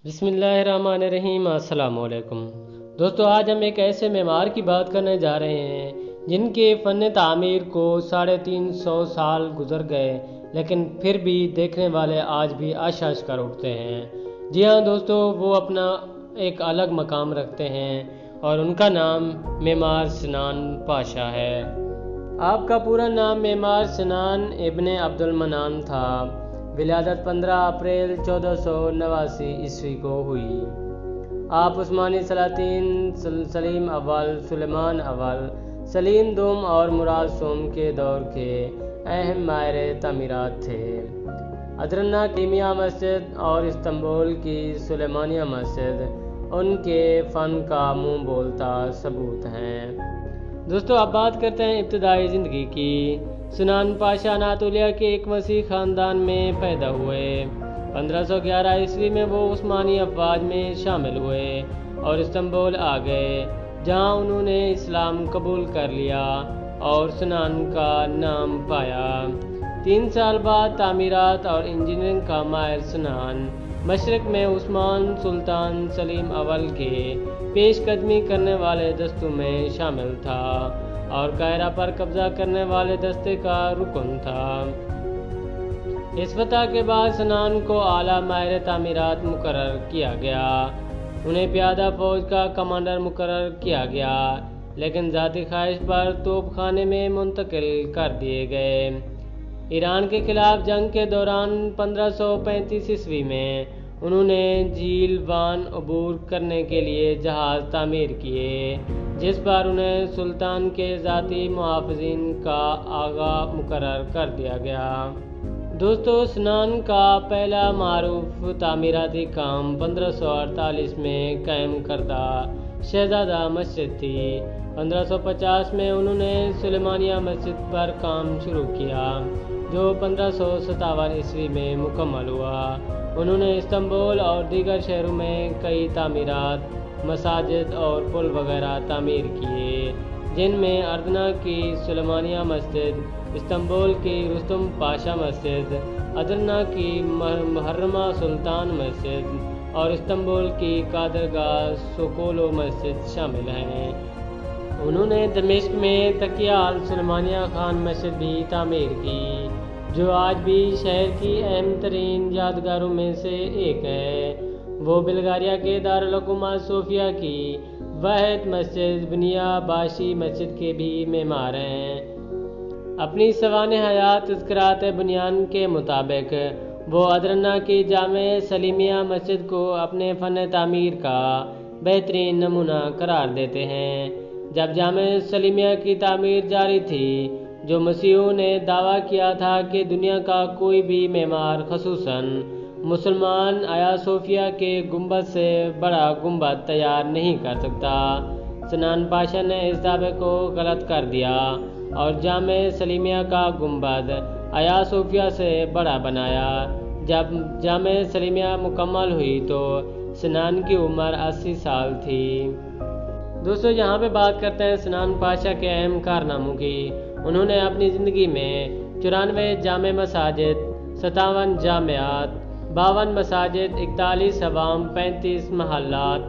بسم اللہ الرحمن الرحیم۔ السلام علیکم دوستو، آج ہم ایک ایسے معمار کی بات کرنے جا رہے ہیں جن کے فن تعمیر کو 350 سال گزر گئے، لیکن پھر بھی دیکھنے والے آج بھی عشش کر اٹھتے ہیں۔ جی ہاں دوستو، وہ اپنا ایک الگ مقام رکھتے ہیں اور ان کا نام معمار سنان پاشا ہے۔ آپ کا پورا نام معمار سنان ابن عبد المنان تھا۔ ولادت 15 اپریل 1489 عیسوی کو ہوئی۔ آپ عثمانی سلاطین سلیم اول، سلیمان اول، سلیم دوم اور مراد سوم کے دور کے اہم ماہر تعمیرات تھے۔ ادرنہ کیمیا مسجد اور استنبول کی سلیمانیہ مسجد ان کے فن کا منہ بولتا ثبوت ہیں۔ دوستو، اب بات کرتے ہیں ابتدائی زندگی کی۔ سنان پاشا اناطولیہ کے ایک مسیح خاندان میں پیدا ہوئے۔ 1511 عیسوی میں وہ عثمانی افواج میں شامل ہوئے اور استنبول آ گئے، جہاں انہوں نے اسلام قبول کر لیا اور سنان کا نام پایا۔ 3 سال بعد تعمیرات اور انجینئرنگ کا ماہر سنان مشرق میں عثمان سلطان سلیم اول کے پیش قدمی کرنے والے دستوں میں شامل تھا اور قاہرہ پر قبضہ کرنے والے دستے کا رکن تھا۔ اس فتح کے بعد سنان کو اعلیٰ ماہر تعمیرات مقرر کیا گیا۔ انہیں پیادہ فوج کا کمانڈر مقرر کیا گیا، لیکن ذاتی خواہش پر توپ خانے میں منتقل کر دیے گئے۔ ایران کے خلاف جنگ کے دوران 1535 عیسوی میں انہوں نے جھیل وان عبور کرنے کے لیے جہاز تعمیر کیے، جس پر انہیں سلطان کے ذاتی محافظین کا آغا مقرر کر دیا گیا۔ دوستو، سنان کا پہلا معروف تعمیراتی کام 1548 میں قائم کردہ شہزادہ مسجد تھی۔ 1550 میں انہوں نے سلیمانیہ مسجد پر کام شروع کیا، جو 1557 عیسوی میں مکمل ہوا۔ انہوں نے استنبول اور دیگر شہروں میں کئی تعمیرات، مساجد اور پل وغیرہ تعمیر کیے، جن میں اردنہ کی سلیمانیہ مسجد، استنبول کی رستم پاشا مسجد، ادرنہ کی محرمہ سلطان مسجد اور استنبول کی قادرگاہ سوکولو مسجد شامل ہیں۔ انہوں نے دمشق میں تقیہ السلیمانیہ خان مسجد بھی تعمیر کی، جو آج بھی شہر کی اہم ترین یادگاروں میں سے ایک ہے۔ وہ بلغاریہ کے دارالحکومت صوفیہ کی واحد مسجد بنیا باشی مسجد کے بھی معمار ہیں۔ اپنی سوانح حیات تذکرات بنیان کے مطابق وہ ادرنہ کی جامع سلیمیہ مسجد کو اپنے فن تعمیر کا بہترین نمونہ قرار دیتے ہیں۔ جب جامع سلیمیہ کی تعمیر جاری تھی، جو مسیحیوں نے دعویٰ کیا تھا کہ دنیا کا کوئی بھی معمار، خصوصاً مسلمان، آیا صوفیہ کے گنبد سے بڑا گنبد تیار نہیں کر سکتا، سنان پاشا نے اس دعوے کو غلط کر دیا اور جامع سلیمیہ کا گنبد آیا صوفیہ سے بڑا بنایا۔ جب جامع سلیمیہ مکمل ہوئی تو سنان کی عمر 80 سال تھی۔ دوستو، یہاں پہ بات کرتے ہیں سنان پاشا کے اہم کارناموں کی۔ انہوں نے اپنی زندگی میں 94 جامع مساجد، 57 جامعات، 52 مساجد، 41 حوام، 35 محلات،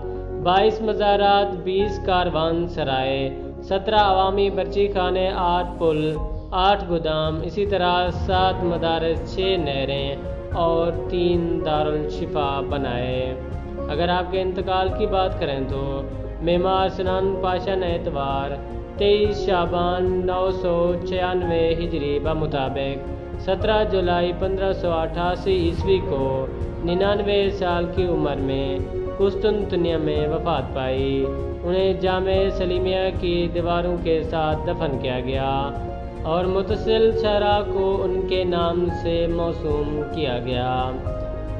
22 مزارات، 20 کاروان سرائے، 17 عوامی برچی خانے، 8 پل، 8 گودام، اسی طرح 7 مدارس، 6 نہریں اور 3 دارالشفا بنائے۔ اگر آپ کے انتقال کی بات کریں تو معمار سنان پاشا نے اتوار 23 شعبان 996 ہجری بمطابق 17 جولائی 1588 عیسوی کو 99 سال کی عمر میں قسطنطنیہ میں وفات پائی۔ انہیں جامع سلیمیہ کی دیواروں کے ساتھ دفن کیا گیا اور متصل شاہراہ کو ان کے نام سے موسوم کیا گیا۔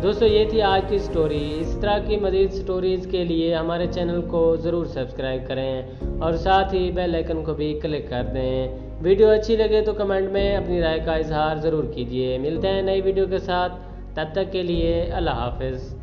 دوستو، یہ تھی آج کی سٹوری۔ اس طرح کی مزید سٹوریز کے لیے ہمارے چینل کو ضرور سبسکرائب کریں اور ساتھ ہی بیل آئیکن کو بھی کلک کر دیں۔ ویڈیو اچھی لگے تو کمنٹ میں اپنی رائے کا اظہار ضرور کیجیے۔ ملتے ہیں نئی ویڈیو کے ساتھ، تب تک کے لیے اللہ حافظ۔